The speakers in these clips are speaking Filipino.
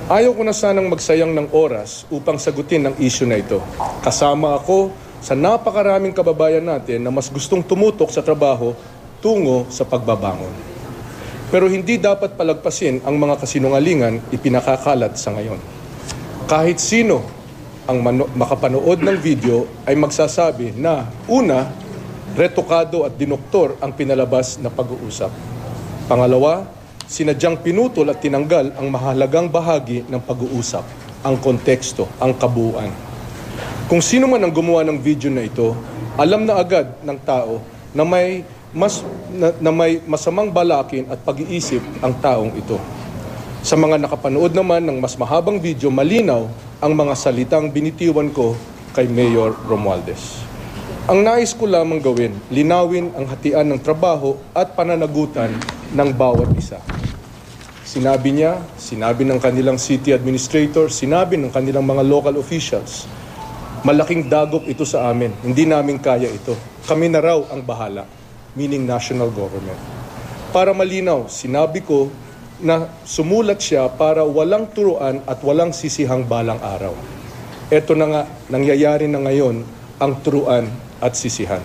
Ayaw ko na sanang magsayang ng oras upang sagutin ang issue na ito. Kasama ako sa napakaraming kababayan natin na mas gustong tumutok sa trabaho tungo sa pagbabangon. Pero hindi dapat palagpasin ang mga kasinungalingan ipinakakalat sa ngayon. Kahit sino ang makapanood ng video ay magsasabi na una, retokado at dinoktor ang pinalabas na pag-uusap. Pangalawa, sinadyang pinutol at tinanggal ang mahalagang bahagi ng pag-uusap, ang konteksto, ang kabuuan. Kung sino man ang gumawa ng video na ito, alam na agad ng tao na may masamang balakin at pag-iisip ang taong ito. Sa mga nakapanood naman ng mas mahabang video, malinaw ang mga salitang binitiwan ko kay Mayor Romualdez. Ang nais ko lamang gawin, linawin ang hatian ng trabaho at pananagutan ng bawat isa. Sinabi niya, sinabi ng kanilang city administrator, sinabi ng kanilang mga local officials, malaking dagok ito sa amin, hindi namin kaya ito. Kami na raw ang bahala, meaning national government. Para malinaw, sinabi ko na sumulat siya para walang turuan at walang sisihang balang araw. Ito na nga, nangyayari na ngayon ang turuan at sisihan.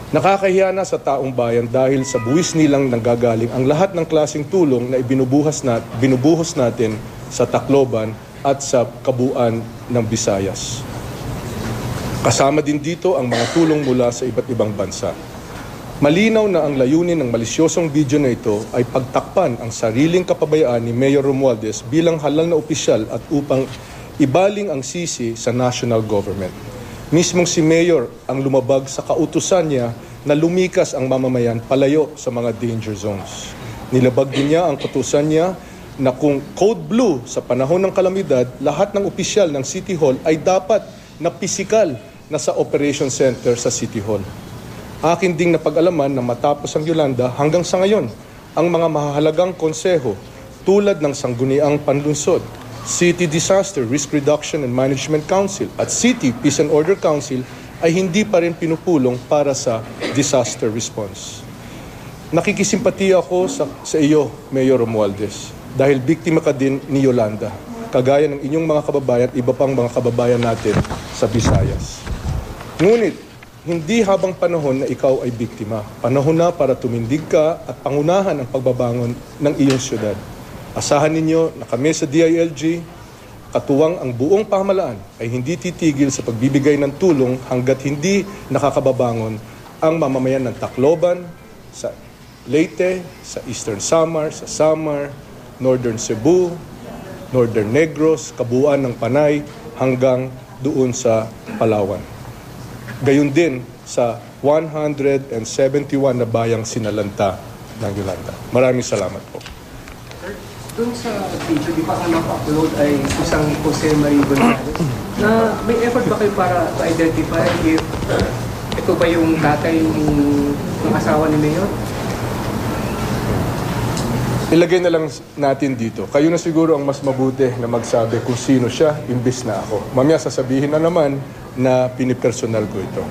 Nakakahiya na sa taong bayan dahil sa buwis nilang nanggagaling ang lahat ng klaseng tulong na binubuhos natin sa Tacloban at sa kabuuan ng Visayas. Kasama din dito ang mga tulong mula sa iba't ibang bansa. Malinaw na ang layunin ng malisyosong video na ito ay pagtakpan ang sariling kapabayaan ni Mayor Romualdez bilang halal na opisyal at upang ibaling ang sisi sa national government. Mismong si Mayor ang lumabag sa kautusan niya na lumikas ang mamamayan palayo sa mga danger zones. Nilabag din niya ang kautusan niya na kung code blue sa panahon ng kalamidad, lahat ng opisyal ng City Hall ay dapat na pisikal na sa operation center sa City Hall. Akin ding napag-alaman na matapos ang Yolanda hanggang sa ngayon, ang mga mahalagang konseho tulad ng Sangguniang Panlunsod, City Disaster Risk Reduction and Management Council at City Peace and Order Council ay hindi pa rin pinupulong para sa disaster response. Nakikisimpatiya ako sa iyo, Mayor Romualdez, dahil biktima ka din ni Yolanda, kagaya ng inyong mga kababayan at iba pang mga kababayan natin sa Visayas. Ngunit, hindi habang panahon na ikaw ay biktima. Panahon na para tumindig ka at pangunahan ang pagbabangon ng iyong syudad. Asahan ninyo na kami sa DILG, katuwang ang buong pamahalaan ay hindi titigil sa pagbibigay ng tulong hanggat hindi nakakababangon ang mamamayan ng Tacloban, sa Leyte, sa Eastern Samar, sa Samar, Northern Cebu, Northern Negros, kabuuan ng Panay hanggang doon sa Palawan. Gayon din sa 171 na bayang sinalanta ng Yolanda. Maraming salamat po. Doon sa video, di ba ang naka-upload ay isang Jose Marie Gonzalez, na may effort ba kayo para to identify if ito ba yung tatay ng asawa ni Mayor? Ilagay na lang natin dito. Kayo na siguro ang mas mabuti na magsabi kung sino siya, imbis na ako. Mamaya sasabihin na naman na pinipersonal ko ito.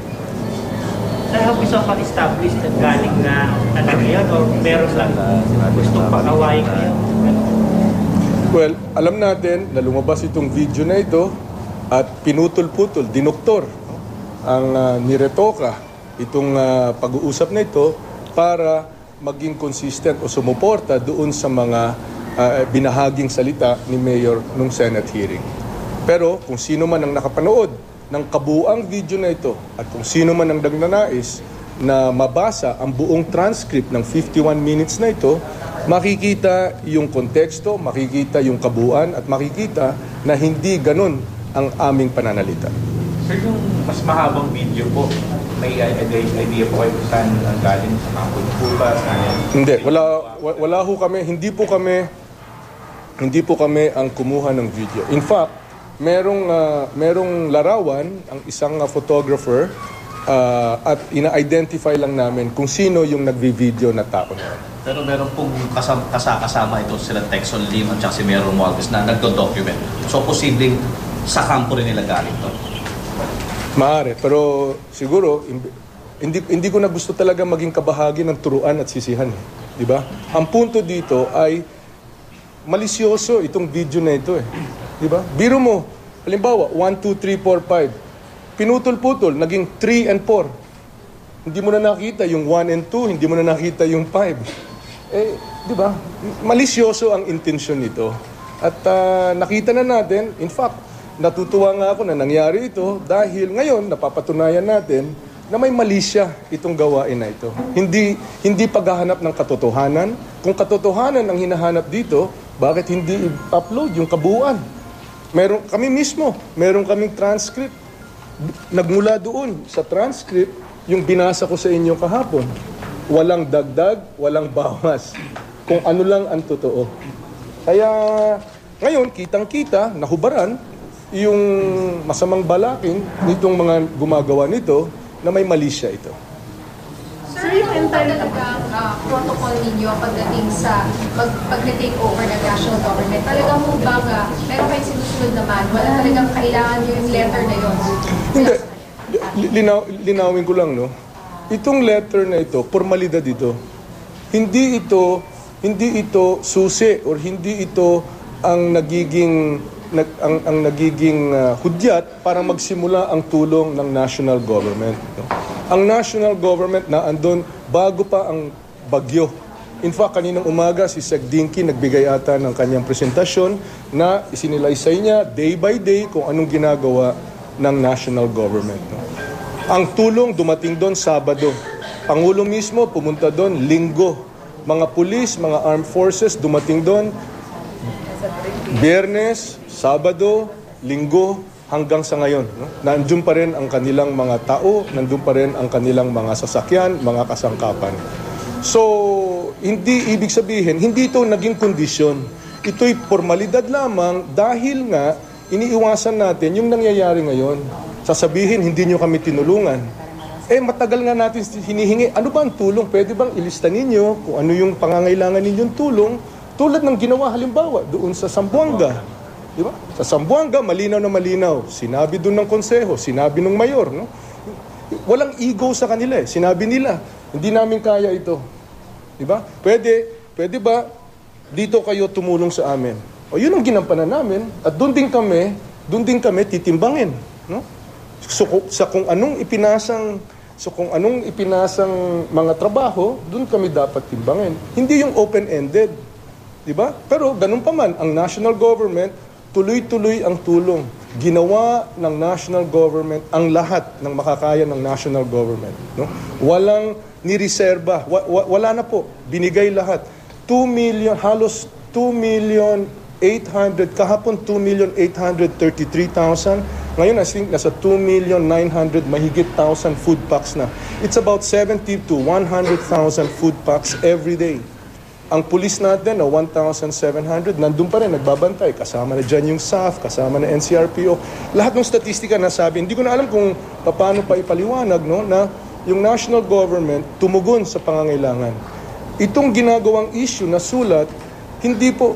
Sir, have we so far established na galing na talaga yun o meron lang gustong pag-awayin kayo? Well, alam natin na lumabas itong video na ito at pinutol-putol, dinoktor ang niretoka itong pag-uusap na ito para maging consistent o sumuporta doon sa mga binahaging salita ni Mayor nung Senate hearing. Pero kung sino man ang nakapanood ng kabuuang video na ito at kung sino man ang nagnanais na mabasa ang buong transcript ng 51 minutes na ito, makikita yung konteksto, makikita yung kabuuan at makikita na hindi ganun ang aming pananalita. Sir, yung mas mahabang video po, may idea po kayo kung saan galing sa kampo po ba? Hindi, wala ho kami, hindi po kami ang kumuha ng video. In fact, merong larawan ang isang photographer at ina-identify lang namin kung sino yung nagvi-video na tao na. Pero meron pong kasama ito sila Texon Lim at si Mayor Romualdez na nagdo-document. So posibleng sa kampo rin nila galing to. Maaari, pero siguro hindi ko na gusto talaga maging kabahagi ng turuan at sisihan, di ba? Ang punto dito ay malisyoso itong video na ito eh. Di ba? Biro mo, halimbawa, 1, 2, 3, 4, 5. Pinutol-putol, naging 3 and 4. Hindi mo na nakita yung 1 and 2, hindi mo na nakita yung 5. Di ba? Malisyoso ang intensyon nito. At nakita na natin, in fact, natutuwa nga ako na nangyari ito dahil ngayon napapatunayan natin na may mali siya itong gawain na ito. Hindi paghahanap ng katotohanan. Kung katotohanan ang hinahanap dito, bakit hindi i-upload yung kabuuan? Kami mismo, meron kaming transcript. Nagmula doon sa transcript, yung binasa ko sa inyo kahapon. Walang dagdag, walang bawas. Kung ano lang ang totoo. Kaya ngayon, kitang-kita, nahubaran, yung masamang balakin nitong mga gumagawa nito na may mali siya ito. Sir, yung talagang protocol ninyo pagdating sa pag-take over ng national government, talagang mo bang meron kayong sinusunod naman? Wala talagang kailangan yung letter na yun? Hindi. Linawin ko lang, no? Itong letter na ito, formalidad ito. Hindi ito susi or hindi ito ang nagiging hudyat para magsimula ang tulong ng national government. No? Ang national government na andun bago pa ang bagyo. In fact, kaninang umaga si Sec Dinky nagbigay ata ng kanyang presentasyon na isinilaysay niya day by day kung anong ginagawa ng national government. No? Ang tulong dumating doon Sabado. Pangulo mismo pumunta doon Linggo. Mga pulis, mga armed forces dumating doon Biyernes, Sabado, Linggo, hanggang sa ngayon. No? Nandun pa rin ang kanilang mga tao, nandun pa rin ang kanilang mga sasakyan, mga kasangkapan. So, hindi ibig sabihin, hindi ito naging kondisyon. Ito'y formalidad lamang dahil nga iniiwasan natin yung nangyayari ngayon. Sasabihin, hindi nyo kami tinulungan. Matagal nga natin hinihingi, ano ba ang tulong? Pwede bang ilista ninyo kung ano yung pangangailangan ninyong tulong? Tulad ng ginawa halimbawa doon sa Zamboanga. Di ba? Sa Zamboanga, malinaw na malinaw. Sinabi doon ng konseho, sinabi ng mayor. No? Walang ego sa kanila eh. Sinabi nila, hindi namin kaya ito. Di ba? Pwede ba dito kayo tumulong sa amin? O yun ang ginampanan namin. At doon din kami titimbangin. No? So kung anong ipinasang mga trabaho, doon kami dapat timbangin. Hindi yung open-ended. Diba? Pero ganun pa man, ang national government, tuloy-tuloy ang tulong. Ginawa ng national government ang lahat ng makakaya ng national government. No? Walang nireserba. Wala na po. Binigay lahat. 2 million, halos 2,800,000, kahapon 2,833,000. Ngayon, I think nasa 2,900,000, mahigit 1,000 food packs na. It's about 70 to 100,000 food packs every day. Ang pulis natin na 1,700, nandun pa rin, nagbabantay. Kasama na dyan yung SAF, kasama na NCRPO. Lahat ng statistika nasabi. Hindi ko na alam kung paano pa ipaliwanag, no, na yung national government tumugon sa pangangailangan. Itong ginagawang issue na sulat, hindi po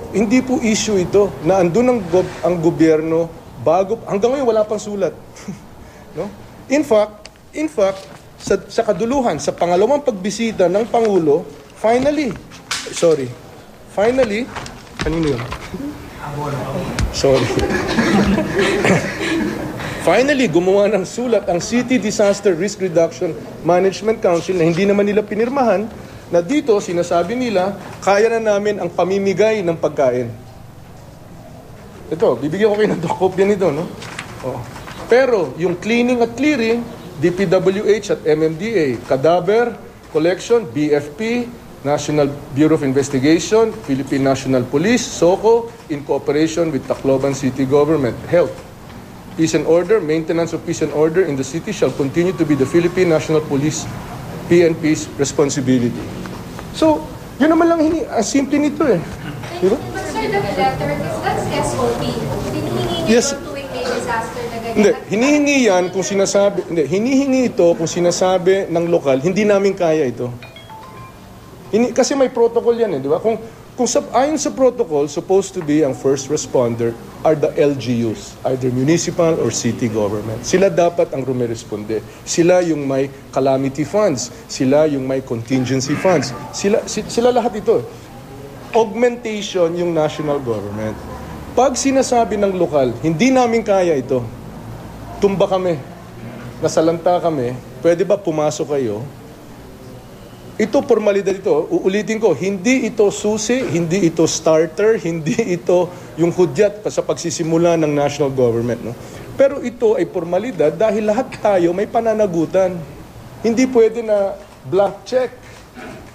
issue ito na andun ang gobyerno hanggang ngayon wala pang sulat. No? In fact, sa kaduluhan, sa pangalawang pagbisita ng Pangulo, finally, kanino yun? Sorry. Finally, gumawa ng sulat ang City Disaster Risk Reduction Management Council na hindi naman nila pinirmahan, na dito sinasabi nila, kaya na namin ang pamimigay ng pagkain. Ito, bibigyan ko kayo ng kopya nito, no? Oh. Pero, yung cleaning at clearing, DPWH at MMDA, cadaver collection, BFP, National Bureau of Investigation, Philippine National Police, SOCO, in cooperation with Tacloban City Government, Health. Peace and order, maintenance of peace and order in the city shall continue to be the Philippine National Police, PNP's responsibility. So, yun naman lang simple nito eh. Diba? But sir, the letter, that's SOP. Hinihingi niyo Yes. tuwing may disaster na ganyan. Hindi, hinihingi ito kung sinasabi ng lokal, hindi namin kaya ito. Kasi may protocol yan eh, di ba? Kung ayon sa protocol, supposed to be ang first responder are the LGUs, either municipal or city government. Sila dapat ang rumeresponde. Sila yung may calamity funds. Sila yung may contingency funds. Sila lahat ito. augmentation yung national government. Pag sinasabi ng lokal, hindi namin kaya ito, tumba kami, nasalanta kami, pwede ba pumasok kayo? Ito, formalidad ito. Uulitin ko, hindi ito susi, hindi ito starter, hindi ito yung hudyat sa pagsisimula ng national government. No? Pero ito ay formalidad dahil lahat tayo may pananagutan. Hindi pwede na blank check.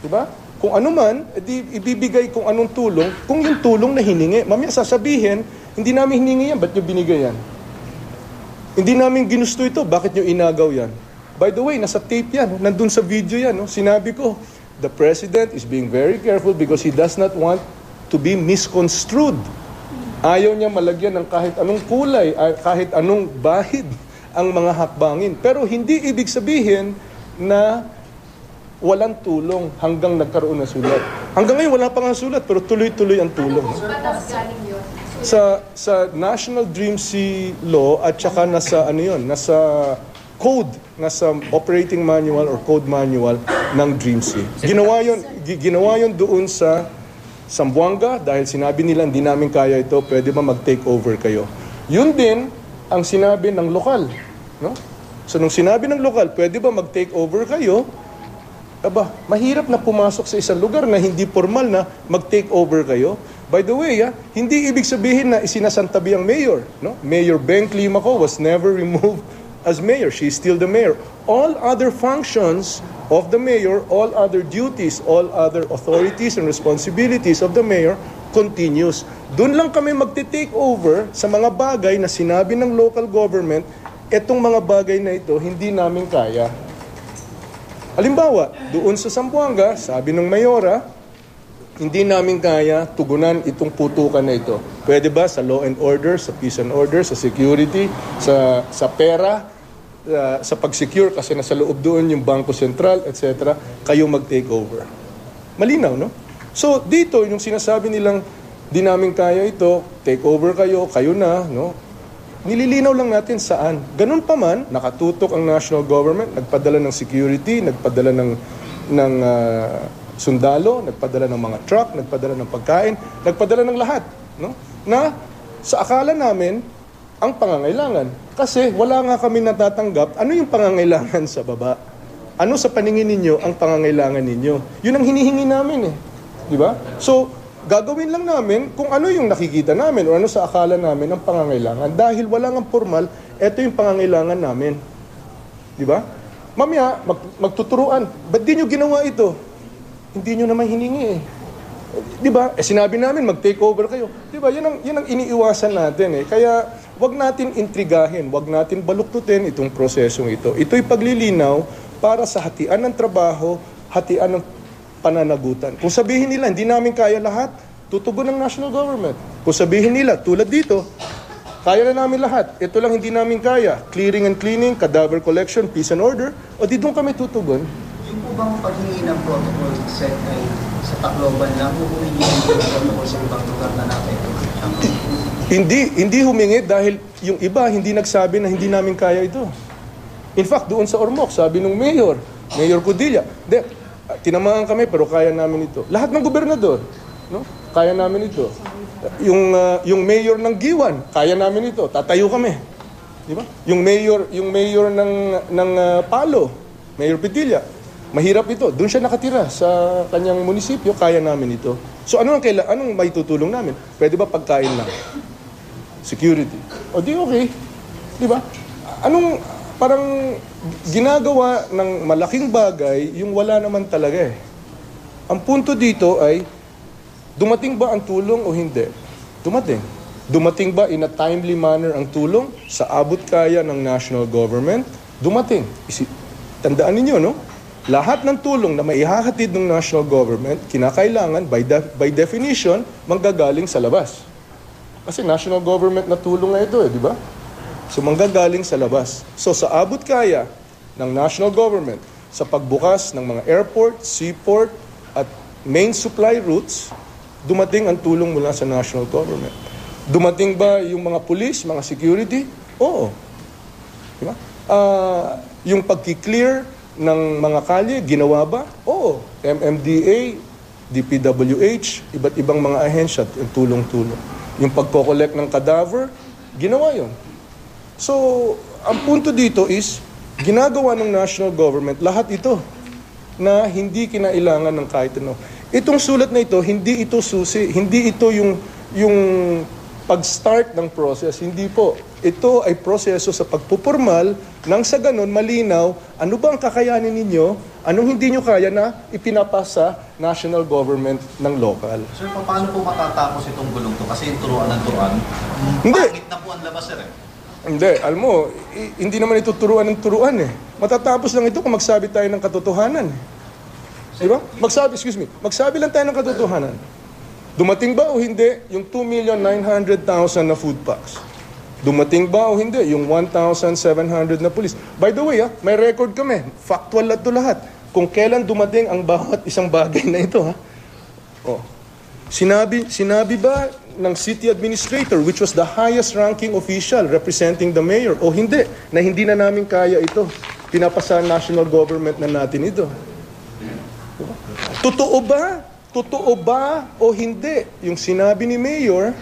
Diba? Kung ano man, ibibigay kung anong tulong, kung yung tulong na hiningi. Mamaya sasabihin, hindi namin hiningi yan, ba't nyo binigay yan? Hindi namin ginusto ito, bakit nyo inagaw yan? By the way, nasa tape yan, nandun sa video yan. No? Sinabi ko, the President is being very careful because he does not want to be misconstrued. Ayaw niya malagyan ng kahit anong kulay, kahit anong bahid ang mga hakbangin. Pero hindi ibig sabihin na walang tulong hanggang nagkaroon ng sulat. Hanggang ngayon wala pa nga sulat, pero tuloy-tuloy ang tulong. Ano kung batas galing yun? Sa National Dream Sea Law at saka nasa code, nasa operating manual or code manual ng Dream Sea. Ginawa yun doon sa Zamboanga dahil sinabi nila hindi namin kaya ito, pwede ba mag-take over kayo? Yun din ang sinabi ng lokal. No? So nung sinabi ng lokal, pwede ba mag-take over kayo? Aba, mahirap na pumasok sa isang lugar na hindi formal na mag-take over kayo. By the way, hindi ibig sabihin na isinasantabi ang mayor. No? Mayor Beng Climaco was never removed as mayor. She's still the mayor. All other functions of the mayor, all other duties, all other authorities and responsibilities of the mayor continues. Doon lang kami magte-take over sa mga bagay na sinabi ng local government, etong mga bagay na ito, hindi namin kaya. Halimbawa, doon sa Zamboanga, sabi ng mayora, hindi namin kaya tugunan itong putukan na ito. Pwede ba sa law and order, sa peace and order, sa security, sa pera, sa pag-secure kasi nasa loob doon yung Bangko Sentral, etc., kayo mag-take over. Malinaw, no? So, dito, yung sinasabi nilang di namin kaya ito, take over kayo, kayo na, no? Nililinaw lang natin saan. Ganun pa man, nakatutok ang national government, nagpadala ng security, nagpadala ng sundalo, nagpadala ng mga truck, nagpadala ng pagkain, nagpadala ng lahat, no? Na sa akala namin, ang pangangailangan. Kasi wala nga kami natatanggap, ano yung pangangailangan sa baba? Ano sa paningin ninyo ang pangangailangan ninyo? Yun ang hinihingi namin eh. Di ba? So, gagawin lang namin kung ano yung nakikita namin o ano sa akala namin ang pangangailangan. Dahil wala nga formal, ito yung pangangailangan namin. Di ba? Mamaya, magtuturuan. Ba't di nyo ginawa ito? Hindi nyo naman hiningi eh. Di ba? Sinabi namin, mag-take over kayo. Di ba? Yan ang iniiwasan natin eh. Kaya, wag natin intrigahin, wag natin baluktutin itong prosesong ito. Ito'y paglilinaw para sa hatian ng trabaho, hatian ng pananagutan. Kung sabihin nila, hindi namin kaya lahat, tutugon ng national government. Kung sabihin nila, tulad dito, kaya na namin lahat, ito lang hindi namin kaya, clearing and cleaning, cadaver collection, peace and order, o di doon kami tutugon. Yung po bang paghingi ng protocol set ay sa Tacloban lang, o humingi ng protocol sa ibang lugar na natin? Hindi humingi dahil yung iba hindi nagsabi na hindi namin kaya ito. In fact, doon sa Ormoc, sabi ng Mayor Cudilla, tinamaan kami pero kaya namin ito. Lahat ng gobernador, no? Kaya namin ito. Yung mayor ng Giwan, kaya namin ito. Tatayo kami. Di ba? Yung mayor ng Palo, Mayor Padilla, mahirap ito. Doon siya nakatira sa kanyang munisipyo, kaya namin ito. So anong may tutulong namin? Pwede ba pagkain lang? Security. O di okay. Di ba? Anong parang ginagawa ng malaking bagay yung wala naman talaga eh. Ang punto dito ay dumating ba ang tulong o hindi? Dumating. Dumating ba in a timely manner ang tulong sa abot kaya ng national government? Dumating. Tandaan ninyo, no? Lahat ng tulong na maihahatid ng national government, kinakailangan, by definition, manggagaling sa labas. Kasi national government na tulong na ito, di ba? So, manggagaling sa labas. So, sa abot kaya ng national government, sa pagbukas ng mga airport, seaport, at main supply routes, dumating ang tulong mula sa national government. Dumating ba yung mga police, mga security? Oo. Di ba? Yung pagki-clear ng mga kalye, ginawa ba? Oo. MMDA, DPWH, iba't ibang mga ahensya, yung tulong-tulong. Yung pagko-collect ng cadaver, ginawa yon. So, ang punto dito is, ginagawa ng national government lahat ito na hindi kinailangan ng kahit ano. Itong sulat na ito, hindi ito susi, hindi ito yung pag-start ng process, hindi po. Ito ay proseso sa pagpupurmal nang sa ganon malinaw, ano ba ang kakayanin ninyo, anong hindi nyo kaya na ipinapasa national government ng local. Sir, paano po matatapos itong gulong to? Kasi yung turuan ng turuan, Hindi. pangit na po ang labas, sir. Hindi, alam mo, hindi naman ito turuan ng turuan eh. Matatapos lang ito kung magsabi tayo ng katotohanan. Di ba? Magsabi lang tayo ng katotohanan. Dumating ba o hindi yung 2,900,000 na food packs? Dumating ba o hindi yung 1,700 na police? By the way, may record kami. Factual na ito lahat. Kung kailan dumating ang bawat isang bagay na ito. Oh. Sinabi ba ng city administrator, which was the highest ranking official representing the mayor, o hindi, na hindi na namin kaya ito. Pinapasa national government na natin ito. Diba? Totoo ba o hindi yung sinabi ni mayor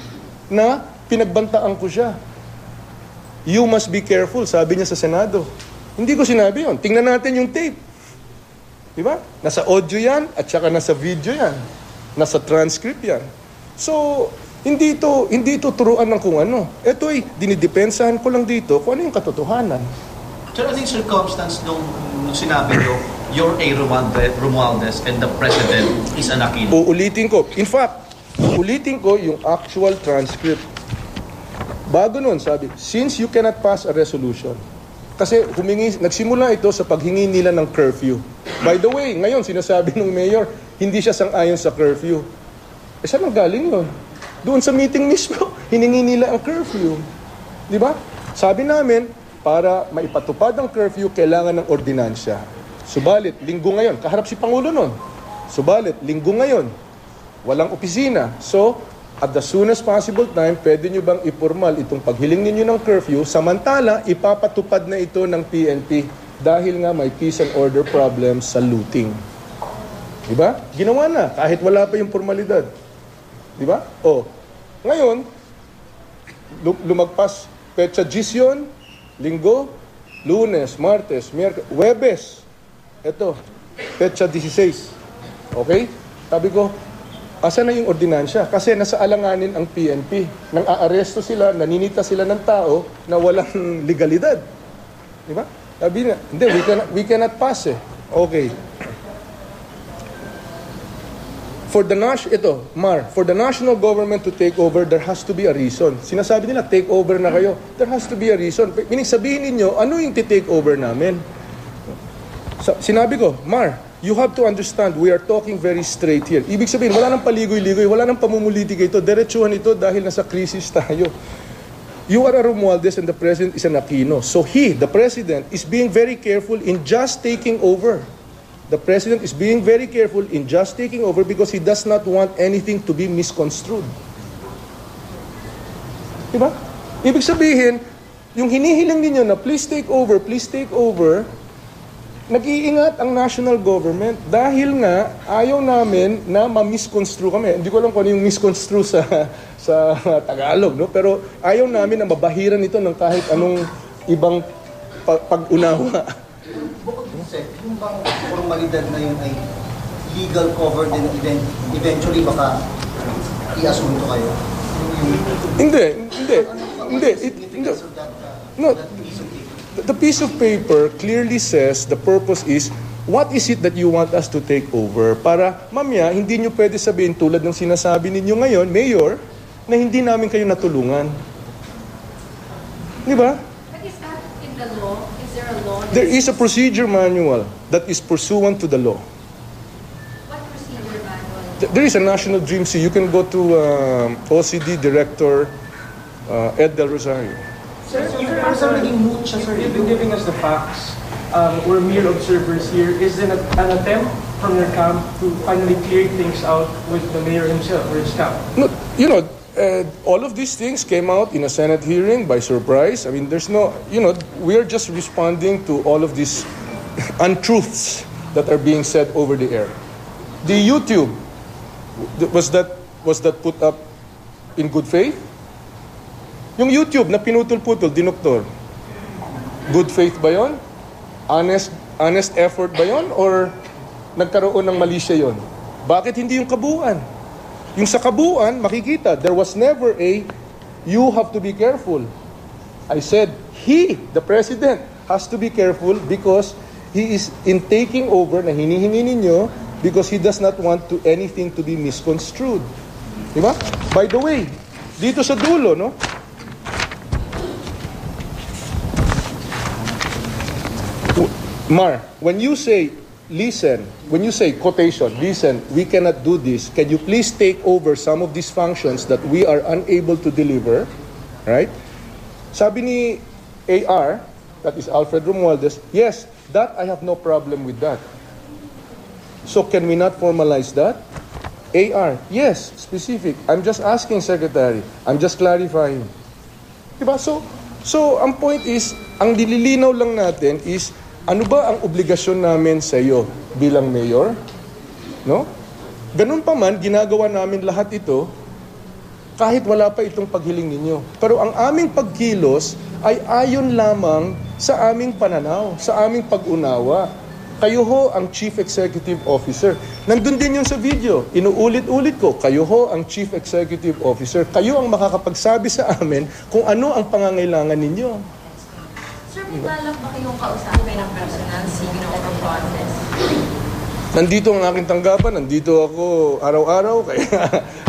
na pinagbantaan ko siya? You must be careful, sabi niya sa Senado. Hindi ko sinabi yun. Tingnan natin yung tape. Diba? Nasa audio yan at saka nasa video yan. Nasa transcript yan. So, hindi ito turuan ng kung ano. Ito ay dinidepensahan ko lang dito kung ano yung katotohanan. Sir, ano yung circumstance nung sinabi nyo, you're a Romualdez and the president is an Aquino? Uulitin ko. In fact, uulitin ko yung actual transcript. Bago nun, sabi, since you cannot pass a resolution, kasi nagsimula ito sa paghingi nila ng curfew. By the way, ngayon sinasabi ng mayor, hindi siya sang-ayon sa curfew. Saan ang galing yun? Doon sa meeting mismo, hiningi nila ang curfew. Di ba? Sabi namin, para maipatupad ang curfew, kailangan ng ordinansya. Subalit, linggo ngayon, kaharap si Pangulo nun. Subalit, linggo ngayon, walang opisina. So, at the soonest possible time, pwede nyo bang ipurmal itong paghiling ninyo ng curfew, samantala, ipapatupad na ito ng PNP dahil nga may peace and order problem sa looting. Diba? Ginawa na, kahit wala pa yung formalidad. Diba? O, ngayon, lumagpas, petsa 10 yun, linggo, lunes, martes, miyerkules, webes. Ito, petsa 16. Okay? Sabi ko, asan na yung ordinansya? Kasi nasa alanganin ang PNP. Nang aaresto sila, naninita sila ng tao na walang legalidad. Di ba? Sabi na, hindi, we cannot pass eh. Okay. For the national government to take over, there has to be a reason. Sinasabi nila, take over na kayo. There has to be a reason. Meaning sabihin ninyo, ano yung take over namin? Sinabi ko, you have to understand, we are talking very straight here. Ibig sabihin, wala nang paligoy-ligoy, wala nang pamumulitig ito, diretsuhan ito dahil nasa krisis tayo. You are a Romualdez and the President is an Aquino. So the President, is being very careful in just taking over. The President is being very careful in just taking over because he does not want anything to be misconstrued. Diba? Ibig sabihin, yung hinihiling ninyo na please take over, nag-iingat ang national government dahil nga ayaw namin na ma-misconstrue kami. Hindi ko alam kung ano yung misconstrue sa Tagalog, no? Pero ayaw namin na mabahiran ito ng kahit anong ibang pag-unawa. Bukod po, sir, yung bang formalidad na yun ay legal cover din eventually baka i-asunto kayo? Hindi. No. The piece of paper clearly says the purpose is, what is it that you want us to take over? Para, mamaya, hindi nyo pwede sabihin tulad ng sinasabi ninyo ngayon, Mayor, na hindi namin kayo natulungan. Di ba? But is that in the law? Is there a law? There is a procedure manual that is pursuant to the law. What procedure manual? There is a National Dream Sea. You can go to OCD Director Ed Del Rosario. Sir, parang naging moot siya, sir. You've been giving us the facts. We're mere observers here. Is it an attempt from your camp to finally clear things out with the mayor himself or his camp? No, all of these things came out in a Senate hearing by surprise. I mean, we are just responding to all of these untruths that are being said over the air. The YouTube Was that put up in good faith? Yung YouTube na pinutol-putol, dinoktor, good faith ba yon? Honest effort ba yon? Or nagkaroon ng mali siya yon? Bakit hindi yung kabuuan? Yung sa kabuuan, makikita, there was never you have to be careful. I said, the president, has to be careful because he is in taking over na hinihingi ninyo because he does not want anything to be misconstrued. Diba? By the way, dito sa dulo, no? Mar, when you say, listen, when you say quotation, listen, we cannot do this, can you please take over some of these functions that we are unable to deliver? Right? Sabi ni AR, that is Alfred Romualdez, yes, that I have no problem with that. So can we not formalize that? AR, yes, specific. I'm just asking, Secretary. I'm just clarifying. Diba? So ang point is, ang dililinaw lang natin is, ano ba ang obligasyon namin sa iyo bilang mayor? No? Ganun pa man, ginagawa namin lahat ito kahit wala pa itong paghiling ninyo. Pero ang aming pagkilos ay ayon lamang sa aming pananaw, sa aming pag-unawa. Kayo ho ang Chief Executive Officer. Nandun din yun sa video. Inuulit-ulit ko, kayo ho ang Chief Executive Officer. Kayo ang makakapagsabi sa amin kung ano ang pangangailangan ninyo. Sir, may balak ba kayong kausapin ng personal si Ginoong Romualdez? Nandito ang aking tanggapan, nandito ako araw-araw, kaya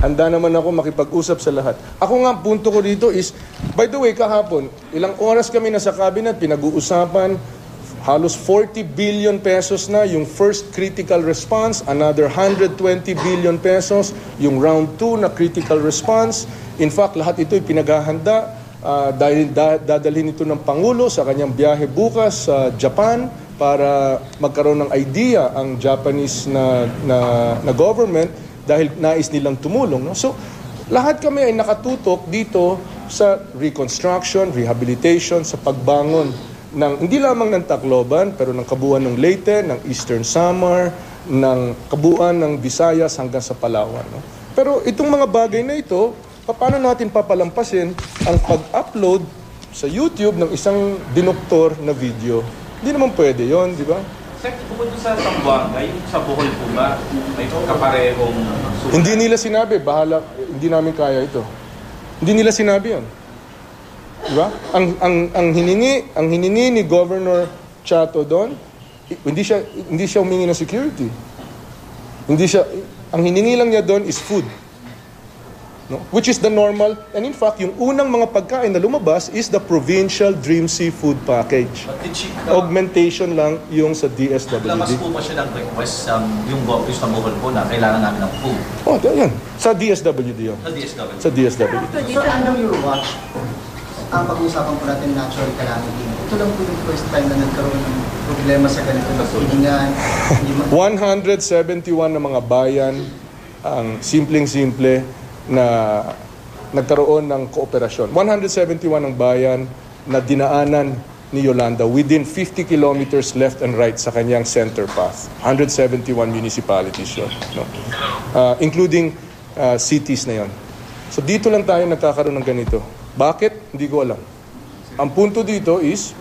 handa naman ako makipag-usap sa lahat. Ako nga, punto ko dito is, by the way, kahapon, ilang oras kami nasa cabinet, pinag-uusapan, halos 40 billion pesos na yung first critical response, another 120 billion pesos, yung round 2 na critical response. In fact, lahat ito ay pinaghahanda dahil dadalhin ito ng Pangulo sa kanyang biyahe bukas sa Japan para magkaroon ng idea ang Japanese na government dahil nais nilang tumulong. No? So, lahat kami ay nakatutok dito sa reconstruction, rehabilitation, sa pagbangon ng, hindi lamang ng Tacloban, pero ng kabuuan ng Leyte, ng Eastern Samar, ng kabuuan ng Visayas hanggang sa Palawan. No? Pero itong mga bagay na ito, paano natin papalampasin ang pag-upload sa YouTube ng isang dinoktor na video? Hindi naman pwede yon, di ba? Sir, bukod sa Zamboanga, yung sa Bohol po ba, may kaparehong sulat? Hindi nila sinabi, bahala, hindi namin kaya ito. Hindi nila sinabi yon. Di ba? Ang hiningi ni Governor Chato doon, hindi siya humingi ng security. Ang hiningi lang niya doon is food. No? Which is the normal, and in fact, yung unang mga pagkain na lumabas is the Provincial Dream Seafood Package. Augmentation lang yung sa DSWD. Labas po ba siya ng request yung office na Bohol po na kailangan namin ng food? Oh, yan. Sa DSWD yun. Sa DSWD? Sa DSWD. Sir, under your watch, ang pag-uusapan po natin natural calamity. Ito lang po yung first time na nagkaroon ng problema sa ganito na hiningan. 171 na mga bayan ang simpleng-simple na nagkaroon ng kooperasyon. 171 ang bayan na dinaanan ni Yolanda within 50 kilometers left and right sa kanyang center path. 171 municipalities yun. No? Including cities na yon. So dito lang tayo nagkakaroon ng ganito. Bakit? Hindi ko alam. Ang punto dito is,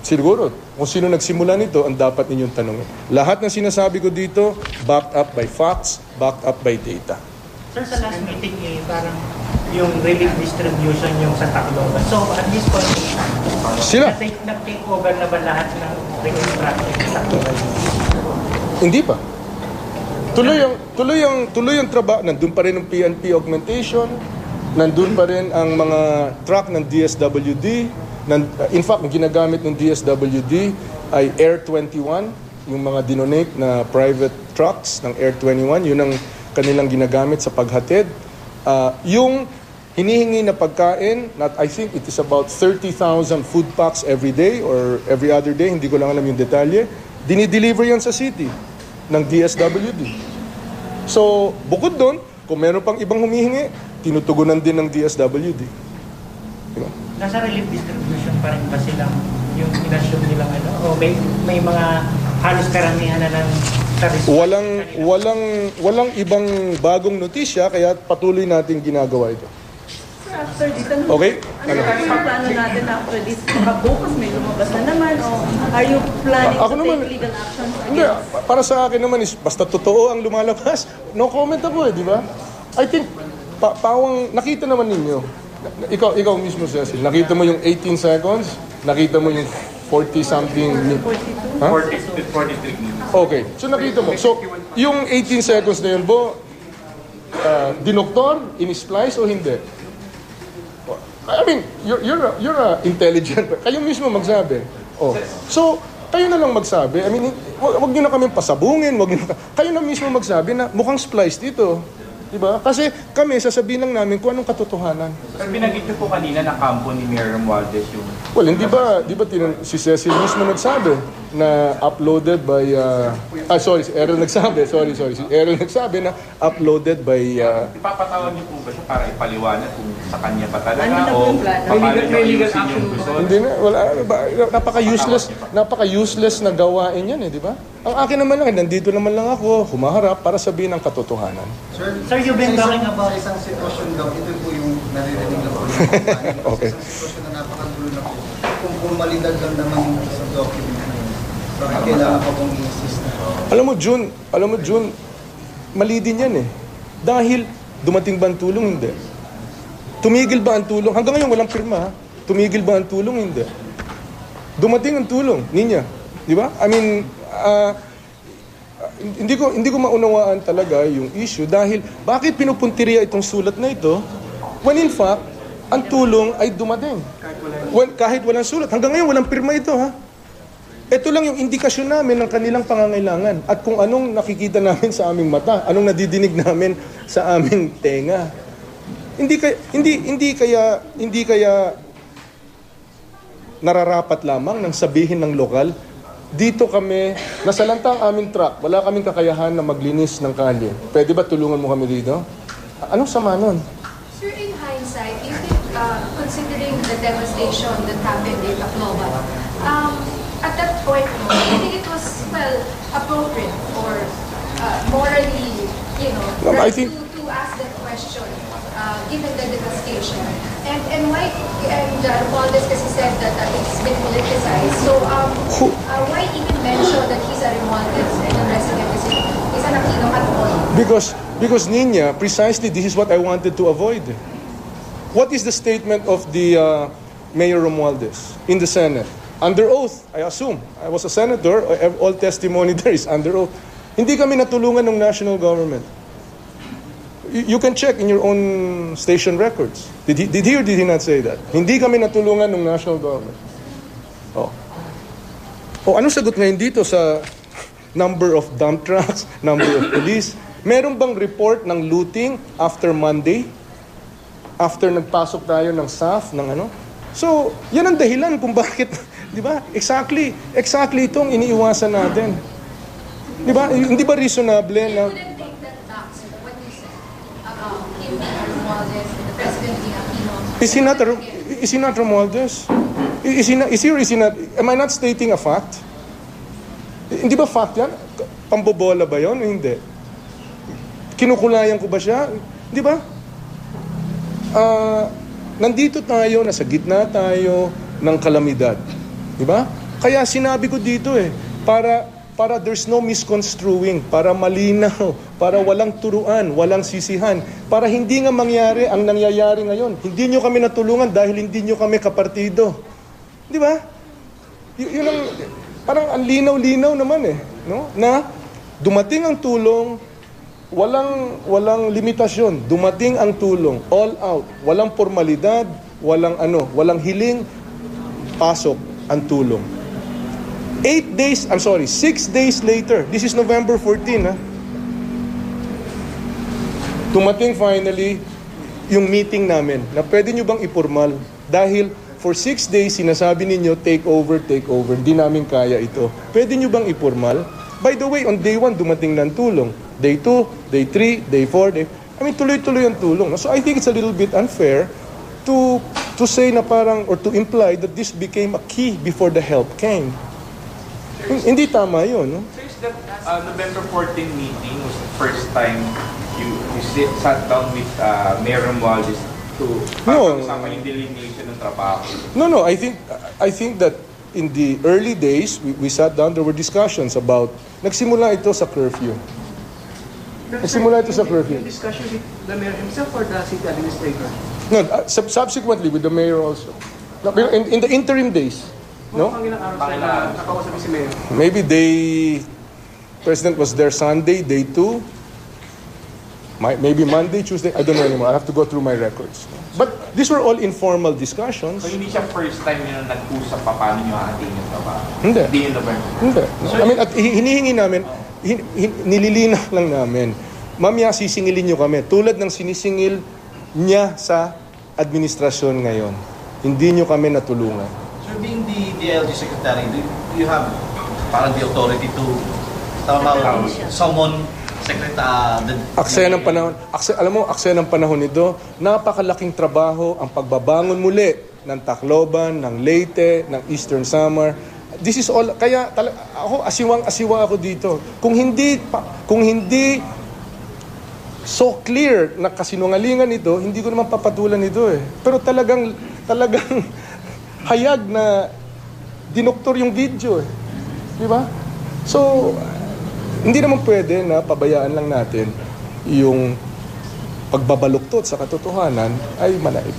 siguro, kung sino nagsimula nito, ang dapat ninyong tanongin. Lahat ng sinasabi ko dito, backed up by facts, backed up by data. Sir, sa last meeting, parang yung relief distribution yung sa Tacloban. So, at this point, Sila? nag-take over na ba lahat ng reconstruction sa Tacloban? Hindi pa. Tuloy yung trabaho. Nandun pa rin ang PNP augmentation. Nandun pa rin ang mga truck ng DSWD. In fact, ang ginagamit ng DSWD ay Air 21, yung mga dinonate na private trucks ng Air 21. Yun ang kanilang ginagamit sa paghatid. Yung hinihingi na pagkain, I think it is about 30,000 food packs every day or every other day, hindi ko lang alam yung detalye, dinideliver yan sa city ng DSWD. So, bukod doon, kung meron pang ibang humihingi, tinutugunan din ng DSWD. Diba? Nasa relief distribution pa rin ba silang yung inassume nilang ano? O may mga halos karamihan na ng Walang ibang bagong notisya, kaya patuloy natin ginagawa ito. Sir, after this, ano Okay? ano yung plano natin after this? Baka bukas may lumabas na naman o are you planning Ako to naman, take legal actions Hindi, against? para sa akin naman is, basta totoo ang lumalabas, no comment ako di ba? I think, pawang, nakita naman ninyo, ikaw mismo, Cecil, nakita mo yung 18 seconds, nakita mo yung 40-something, ha? 43 minutes. Okay, so nakita mo. So, yung 18 seconds na yun, dinoktor, in-splice o hindi? I mean, you're a intelligent, kayo mismo magsabi. Oh. So, kayo na lang magsabi. I mean, wag niyo na kami pasabungin, kayo na mismo magsabi na mukhang spliced ito. Diba? Kasi kami, sasabihin lang namin kung anong katotohanan. Sir, binanggit niyo po kanina na kampo ni Mayor Romualdez yung... Well, hindi ba si Cecil mismo nagsabi na uploaded by... si Errol nagsabi. Sorry. Si Errol nagsabi na uploaded by... Ipapatawag niyo po ba siya para ipaliwanag kung sa kanya pa talaga Ano na po o yung plano? paano niyo May legal ayusin action yung po gusto? Hindi na, wala, napaka-useless na gawain yan di ba? Ang akin naman lang, nandito naman lang ako, humaharap para sabihin ang katotohanan. Sir, you've been talking about... Sa isang sitwasyon daw, ito po yung naririnig na po. Okay. Sa isang sitwasyon na napakagulo na po. Kung formalidad lang naman sa document na yun, bakit kailangan pa pong i-insist na? Alam mo, Jun, mali din yan Dahil dumating ba ang tulong? Hindi. Tumigil ba ang tulong? Hanggang ngayon walang pirma, ha? Tumigil ba ang tulong? Hindi. Dumating ang tulong, Ninya. Di ba? I mean, hindi ko maunawaan talaga yung issue dahil bakit pinupuntirya itong sulat na ito when in fact, ang tulong ay dumating. Kahit walang sulat. Hanggang ngayon walang pirma ito, ha? Ito lang yung indikasyon namin ng kanilang pangangailangan at kung anong nakikita namin sa aming mata, anong nadidinig namin sa aming tenga. Hindi kaya nararapat lamang ng sabihin ng lokal, dito kami, nasalanta ang aming truck, wala kaming kakayahan na maglinis ng kalye. Pwede ba tulungan mo kami dito? Anong sama nun? Sir, in hindsight, you think, considering the devastation that happened in Tacloban, at that point, do you think it was, appropriate or morally, No, I right think- to ask that question, given the devastation? And why, Romualdez kasi said that it's been politicized, so why even mention that he's a Romualdez and the president is an Aquino at all? Because Ninya, precisely this is what I wanted to avoid. What is the statement of the Mayor Romualdez in the Senate? Under oath, I assume. I was a senator, all testimony there is under oath. Hindi kami natulungan ng national government. You can check in your own station records. Did he or did he not say that? Hindi kami natulungan ng national government. Anong sagot ngayon dito sa number of dump trucks, number of police? Meron bang report ng looting after Monday? After nagpasok tayo ng SAF, ng ano? So, yan ang dahilan kung bakit, di ba? Exactly itong iniiwasan natin. Di ba? Hindi ba reasonable na... Couldn't take that back, sir, what you said about him being Romualdez and the president being Aquino. Is he not Romualdez? Is he or is he not? Am I not stating a fact? Hindi ba fact yan? Pambobola ba yun? Hindi. Kinukulayan ko ba siya? Di ba? Nandito tayo, nasa gitna tayo ng kalamidad. Di ba? Kaya sinabi ko dito para there's no misconstruing, para malinaw, para walang turuan, walang sisihan, para hindi nga mangyari ang nangyayari ngayon. Hindi nyo kami natulungan dahil hindi nyo kami kapartido. Di ba? Yun ang, parang ang linaw-linaw naman no? Na dumating ang tulong, walang limitasyon, dumating ang tulong, all out, walang formalidad, walang hiling, pasok ang tulong. 6 days later, this is November 14, dumating finally yung meeting namin na pwede nyo bang ipormal dahil for 6 days sinasabi ninyo take over, hindi namin kaya ito. Pwede nyo bang ipormal? By the way, on day 1 dumating ng tulong. Day 2, day 3, day 4, tuloy-tuloy ang tulong. So I think it's a little bit unfair to say na parang or to imply that this became a key before the help came. Hindi tama yun. No? So is that November 14 meeting was the first time you sat down with Mayor Romualdez to pag-usapan yung delineation ng trabaho? No. I think that in the early days, we sat down, there were discussions about, nagsimula ito sa curfew. Nagsimula ito sa curfew. Yung discussion with the mayor himself or the city administrator? No, subsequently with the mayor also. No, pero in the interim days, no? Mukhang ilang araw na nakausap si mayor. Maybe President was there Sunday, day 2. Maybe Monday, Tuesday, I don't know anymore. I have to go through my records. But these were all informal discussions. So hindi siya first time yun na nag-usap pa paano nyo hatiin yung trabaho? Hindi. Hindi yung November? Hindi. No. I mean, at hinihingi namin, nililinaw lang namin, mamaya sisingilin nyo kami. Tulad ng sinisingil niya sa administrasyon ngayon. Hindi nyo kami natulungan. Sir, being the DILG secretary, do you have parang the authority to summon secretary? Aksaya ng panahon. Alam mo, aksaya ng panahon nito, napakalaking trabaho ang pagbabangon muli ng Tacloban, ng Leyte, ng Eastern Samar. This is all, kaya ako asiwang-asiwa ako dito. Kung hindi so clear na kasinungalingan ito, hindi ko naman papatulan ito eh. Pero talagang hayag na dinoktor yung video eh. Di ba? So, hindi naman pwede na pabayaan lang natin yung pagbabaluktot sa katotohanan ay manaib.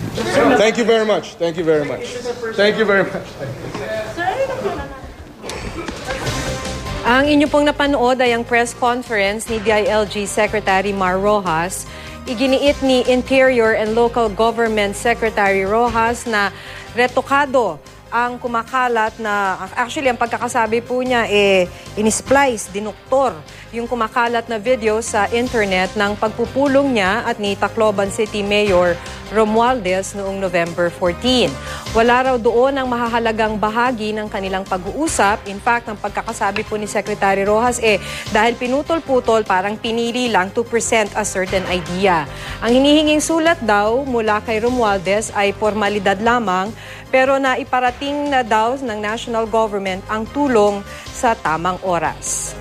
Thank you very much. Thank you very much. Thank you very much. Ang inyo pong napanood ay ang press conference ni DILG Secretary Mar Rojas. Iginiit ni Interior and Local Government Secretary Rojas na retokado ang kumakalat na, actually ang pagkakasabi po niya in-splice, dinuktor yung kumakalat na video sa internet ng pagpupulong niya at ni Tacloban City Mayor Romualdez noong November 14. Wala raw doon ang mahahalagang bahagi ng kanilang pag-uusap. In fact, ang pagkakasabi po ni Secretary Rojas dahil pinutol-putol, parang pinili lang to present a certain idea. Ang hinihinging sulat daw mula kay Romualdez ay formalidad lamang, pero naiparating na daw ng national government ang tulong sa tamang oras.